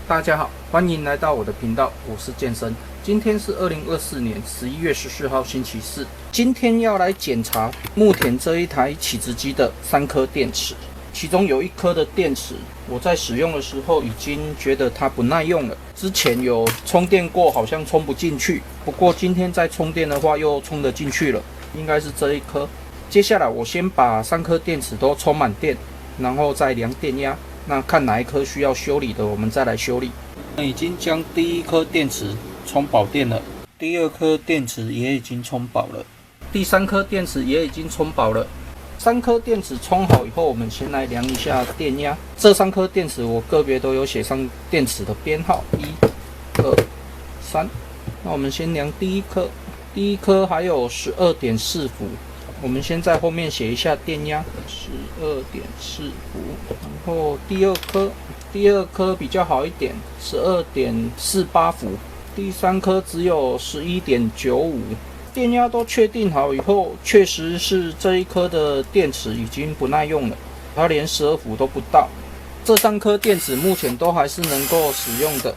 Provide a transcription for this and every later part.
大家好，欢迎来到我的频道，我是健身。今天是2024年11月14号星期四。今天要来检查目前这一台起子机的3颗电池，其中有1颗的电池，我在使用的时候已经觉得它不耐用了。之前有充电过，好像充不进去，不过今天再充电的话又充得进去了，应该是这一颗。接下来我先把3颗电池都充满电，然后再量电压。那看哪一颗需要修理的，我们再来修理。已经将第1颗电池充饱电了，第2颗电池也已经充饱了，第3颗电池也已经充饱了。3颗电池充好以后，我们先来量一下电压。这3颗电池我个别都有写上电池的编号，1、2、3。那我们先量第1颗，第1颗还有12.4伏。我们先在后面写一下电压，12.4伏。然后第二颗比较好一点，12.48伏。第3颗只有11.95。电压都确定好以后，确实是这一颗的电池已经不耐用了，它连12伏都不到。这3颗电池目前都还是能够使用的。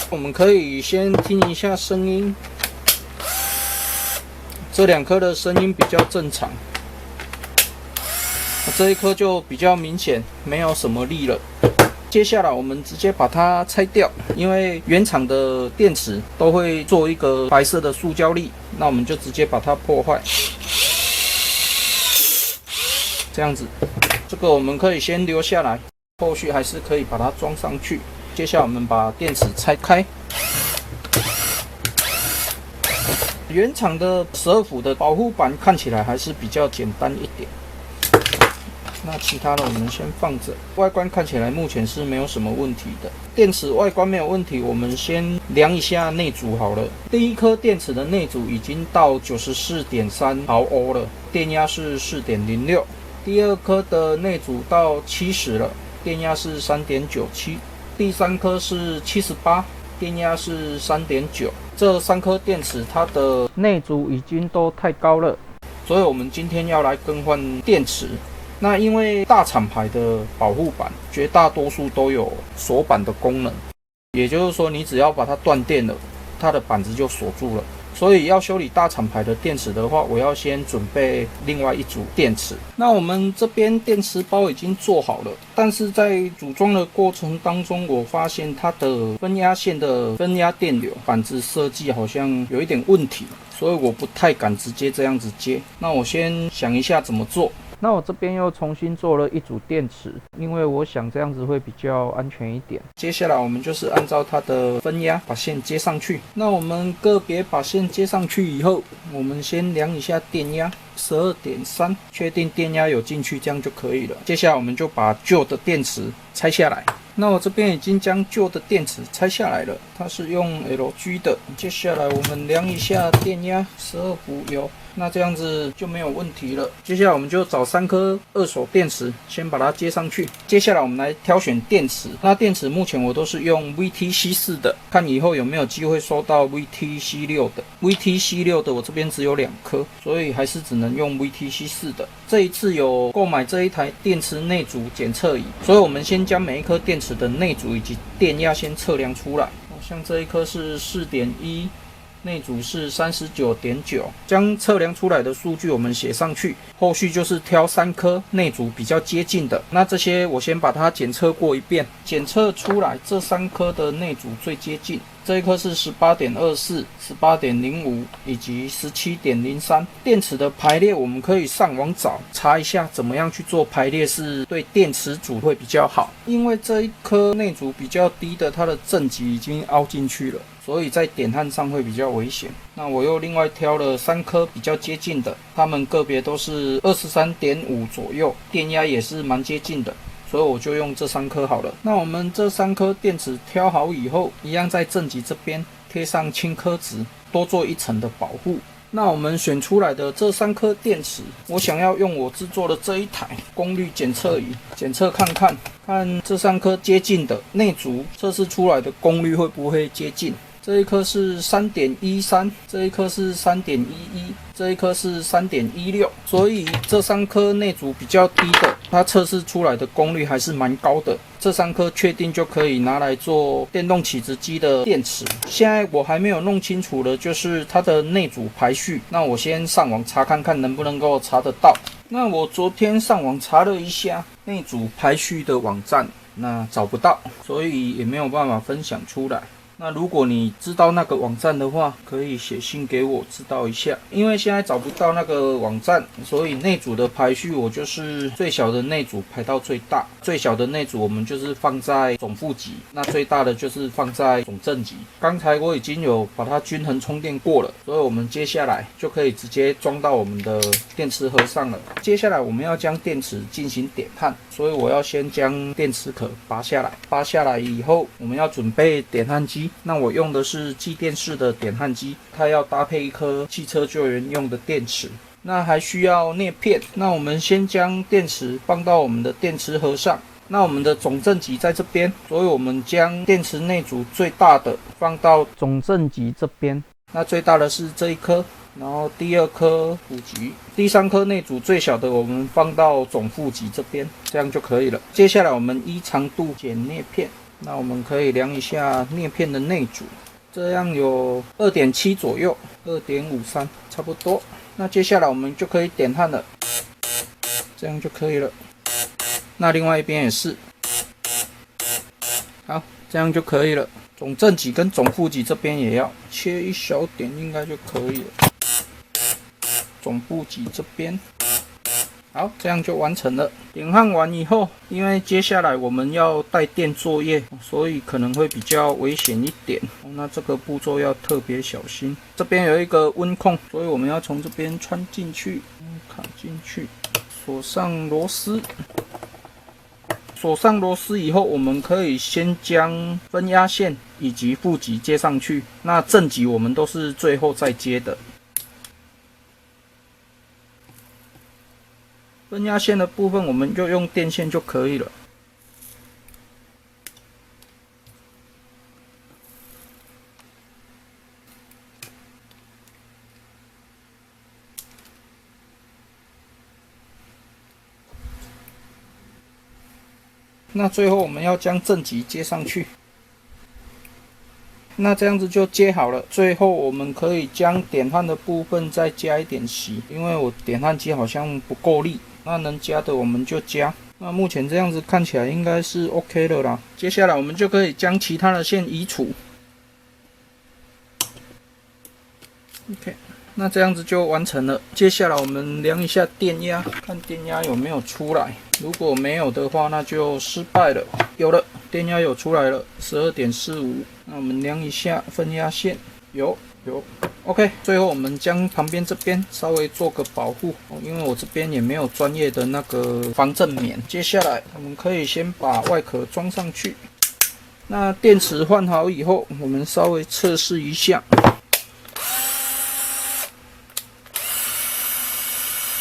我们可以先听一下声音。这2颗的声音比较正常，这1颗就比较明显，没有什么力了。接下来我们直接把它拆掉，因为原厂的电池都会做一个白色的塑胶粒，那我们就直接把它破坏。这样子，这个我们可以先留下来，后续还是可以把它装上去。接下来我们把电池拆开。原厂的12伏的保护板看起来还是比较简单一点，那其他的我们先放着。外观看起来目前是没有什么问题的，电池外观没有问题，我们先量一下内阻好了。第1颗电池的内阻已经到 94.3 毫欧了，电压是 4.06。第2颗的内阻到70了，电压是 3.97。第3颗是78，电压是 3.9。这3颗电池它的内阻已经都太高了，所以我们今天要来更换电池。那因为大厂牌的保护板绝大多数都有锁板的功能，也就是说你只要把它断电了，它的板子就锁住了。所以要修理大厂牌的电池的话，我要先准备另外一组电池。那我们这边电池包已经做好了，但是在组装的过程当中，我发现它的分压线的分压电流板子设计好像有一点问题，所以我不太敢直接这样子接。那我先想一下怎么做。那我这边又重新做了一组电池，因为我想这样子会比较安全一点。接下来我们就是按照它的分压把线接上去。那我们个别把线接上去以后，我们先量一下电压，12.3，确定电压有进去，这样就可以了。接下来我们就把旧的电池拆下来。那我这边已经将旧的电池拆下来了，它是用 LG 的。接下来我们量一下电压，12伏有。那这样子就没有问题了。接下来我们就找3颗二手电池，先把它接上去。接下来我们来挑选电池。那电池目前我都是用 VTC4 的，看以后有没有机会收到 VTC6 的。VTC6 的我这边只有2颗，所以还是只能用 VTC4 的。这一次有购买这一台电池内阻检测仪，所以我们先将每一颗电池的内阻以及电压先测量出来。像这一颗是 4.1。内阻是 39.9， 将测量出来的数据我们写上去，后续就是挑3颗内阻比较接近的。那这些我先把它检测过一遍，检测出来这3颗的内阻最接近。这一颗是 18.24、18.05 以及 17.03。电池的排列我们可以上网找查一下怎么样去做排列是对电池组会比较好。因为这一颗内阻比较低的，它的正极已经凹进去了，所以在点焊上会比较危险。那我又另外挑了3颗比较接近的，它们个别都是 23.5 左右，电压也是蛮接近的，所以我就用这3颗好了。那我们这3颗电池挑好以后，一样在正极这边贴上轻科质，多做1层的保护。那我们选出来的这3颗电池，我想要用我制作的这一台功率检测仪检测看看这3颗接近的内阻测试出来的功率会不会接近。这一颗是 3.13， 这一颗是 3.11， 这一颗是 3.16， 所以这3颗内阻比较低的，它测试出来的功率还是蛮高的。这3颗确定就可以拿来做电动起子机的电池。现在我还没有弄清楚的就是它的内组排序，那我先上网查看看能不能够查得到。那我昨天上网查了一下内组排序的网站，那找不到，所以也没有办法分享出来。那如果你知道那个网站的话，可以写信给我知道一下。因为现在找不到那个网站，所以内组的排序我就是最小的内组排到最大，最小的内组我们就是放在总负极，那最大的就是放在总正极。刚才我已经有把它均衡充电过了，所以我们接下来就可以直接装到我们的电池盒上了。接下来我们要将电池进行点焊，所以我要先将电池壳拔下来。拔下来以后，我们要准备点焊机。那我用的是继电式的点焊机，它要搭配一颗汽车救援用的电池。那还需要镍片。那我们先将电池放到我们的电池盒上。那我们的总正极在这边，所以我们将电池内组最大的放到总正极这边。那最大的是这一颗，然后第2颗负极，第3颗内组最小的我们放到总负极这边，这样就可以了。接下来我们依长度剪镍片。那我们可以量一下镍片的内组，这样有 2.7 左右， 2.53 差不多。那接下来我们就可以点焊了，这样就可以了。那另外一边也是，好，这样就可以了。总正极跟总负极这边也要切一小点，应该就可以了。总负极这边。好，这样就完成了。点焊完以后，因为接下来我们要带电作业，所以可能会比较危险一点。那这个步骤要特别小心。这边有一个温控，所以我们要从这边穿进去，卡进去，锁上螺丝。锁上螺丝以后，我们可以先将分压线以及负极接上去。那正极我们都是最后再接的。分压线的部分我们就用电线就可以了。那最后我们要将正极接上去。那这样子就接好了。最后我们可以将点焊的部分再加一点锡，因为我点焊机好像不够力。那能加的我们就加。那目前这样子看起来应该是 OK 的啦。接下来我们就可以将其他的线移除。OK， 那这样子就完成了。接下来我们量一下电压，看电压有没有出来。如果没有的话，那就失败了。有了，电压有出来了 ，12.45。那我们量一下分压线，有。OK， 最后我们将旁边这边稍微做个保护，因为我这边也没有专业的那个防震棉。接下来我们可以先把外壳装上去。那电池换好以后，我们稍微测试一下。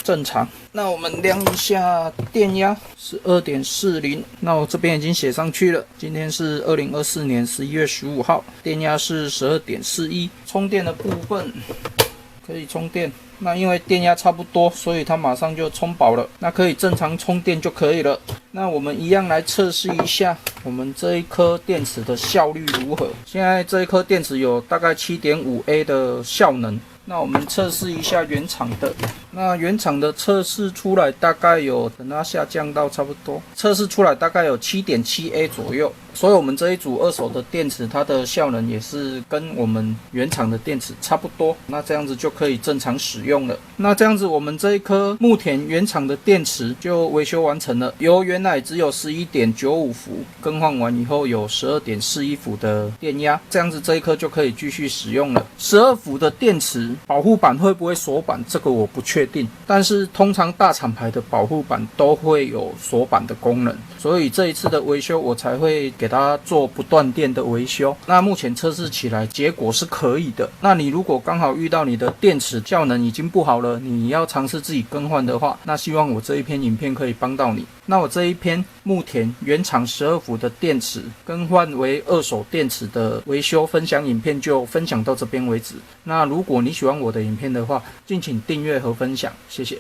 正常。那我们量一下电压是 2.40， 那我这边已经写上去了。今天是2024年11月15号，电压是 12.41。充电的部分可以充电，那因为电压差不多，所以它马上就充饱了，那可以正常充电就可以了。那我们一样来测试一下我们这一颗电池的效率如何。现在这一颗电池有大概 7.5A 的效能。那我们测试一下原厂的，那原厂的测试出来大概有，等它下降到差不多，测试出来大概有 7.7A 左右。所以我们这一组二手的电池，它的效能也是跟我们原厂的电池差不多。那这样子就可以正常使用了。那这样子我们这一颗牧田原厂的电池就维修完成了，由原来只有 11.95 伏，更换完以后有 12.41 伏的电压，这样子这一颗就可以继续使用了。12伏的电池保护板会不会锁板，这个我不确定，但是通常大厂牌的保护板都会有锁板的功能，所以这一次的维修我才会给它做不断电的维修。那目前测试起来结果是可以的。那你如果刚好遇到你的电池效能已经不好了，你要尝试自己更换的话，那希望我这一篇影片可以帮到你。那我这一篇牧田原厂12伏的电池更换为二手电池的维修分享影片就分享到这边为止。那如果你喜欢我的影片的话，敬请订阅和分享，谢谢。